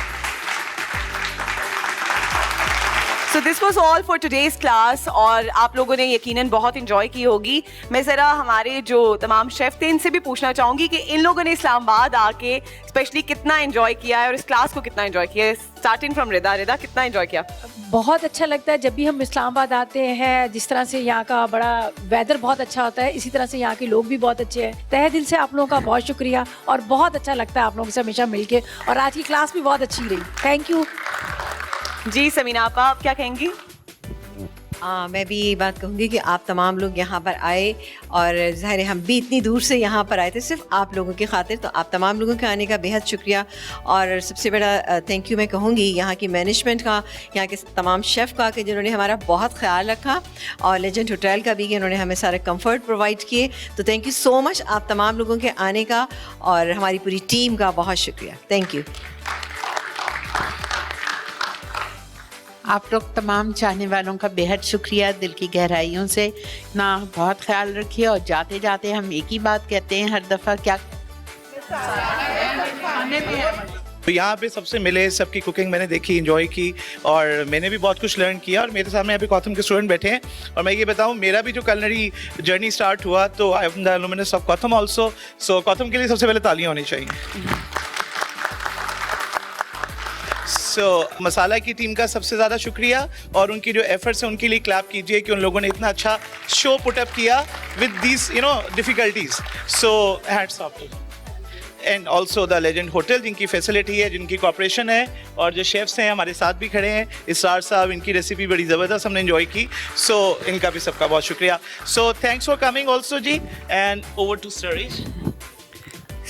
So this was all for today's class और आप लोगों ने यकीनन बहुत इंजॉय की होगी। मैं ज़रा हमारे जो तमाम शेफ़ थे इनसे भी पूछना चाहूँगी कि इन लोगों ने इस्लामाबाद आके स्पेशली कितना इंजॉय किया है और इस क्लास को कितना इंजॉय किया है। स्टार्टिंग फ्रॉम रिदा। रिदा, कितना इंजॉय किया? बहुत अच्छा लगता है जब भी हम इस्लामाबाद आते हैं। जिस तरह से यहाँ का बड़ा वेदर बहुत अच्छा होता है, इसी तरह से यहाँ के लोग भी बहुत अच्छे हैं। तहे दिल से आप लोगों का बहुत शुक्रिया और बहुत अच्छा लगता है आप लोगों से हमेशा मिलके और आज की क्लास भी बहुत अच्छी रही। Thank you. जी समीना आपा, आप क्या कहेंगी? मैं भी ये बात कहूँगी कि आप तमाम लोग यहाँ पर आए और ज़ाहिर है हम भी इतनी दूर से यहाँ पर आए थे सिर्फ आप लोगों की खातिर, तो आप तमाम लोगों के आने का बेहद शुक्रिया। और सबसे बड़ा थैंक यू मैं कहूँगी यहाँ की मैनेजमेंट का, यहाँ के तमाम शेफ़ का कि जिन्होंने हमारा बहुत ख्याल रखा, और लेजेंड होटल का भी कि उन्होंने हमें सारे कंफर्ट प्रोवाइड किए। तो थैंक यू सो मच आप तमाम लोगों के आने का और हमारी पूरी टीम का बहुत शुक्रिया। Thank you. आप लोग तमाम चाहने वालों का बेहद शुक्रिया दिल की गहराइयों से। ना बहुत ख्याल रखिए और जाते जाते हम एक ही बात कहते हैं हर दफ़ा, क्या तो यहाँ पे सबसे मिले, सबकी कुकिंग मैंने देखी, एंजॉय की और मैंने भी बहुत कुछ लर्न किया। और मेरे सामने यहाँ पे कॉथम के स्टूडेंट बैठे हैं और मैं ये बताऊँ मेरा भी जो कलनरी जर्नी स्टार्ट हुआ तो I am the alumnus of COTHM also. So COTHM के लिए सबसे पहले तालियां होनी चाहिए। मसाला की टीम का सबसे ज़्यादा शुक्रिया और उनकी जो एफर्ट्स हैं उनके लिए क्लैप कीजिए कि उन लोगों ने इतना अच्छा शो पुटअप किया with these difficulties. So hats off. And also the legend hotel जिनकी फैसिलिटी है, जिनकी कॉपरेशन है, और जो शेफ्स हैं हमारे साथ भी खड़े हैं, इसरार साहब, इनकी रेसिपी बड़ी ज़बरदस्त हमने एंजॉय की। सो इनका भी सबका बहुत शुक्रिया। So thanks for coming also जी। And over to Sarish.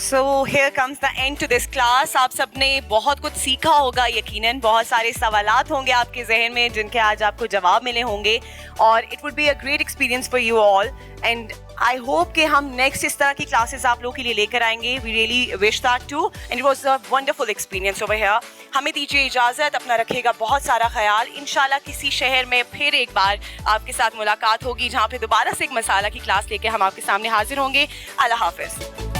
So here comes the end to this class. आप सबने बहुत कुछ सीखा होगा यकीनन, बहुत सारे सवालात होंगे आपके जहन में जिनके आज आपको जवाब मिले होंगे और it would be a great experience for you all and I hope कि हम next इस तरह की classes आप लोगों के लिए लेकर आएंगे. We really wish that too and it was a wonderful experience over here. हमें दीजिए इजाज़त, अपना रखिएगा बहुत सारा ख्याल। इंशाल्लाह किसी शहर में फिर एक बार आपके साथ मुलाकात होगी जहाँ पे दोबारा से एक मसाला की क्लास लेके हम आपके सामने हाजिर होंगे। अल्लाह हाफ़िज़।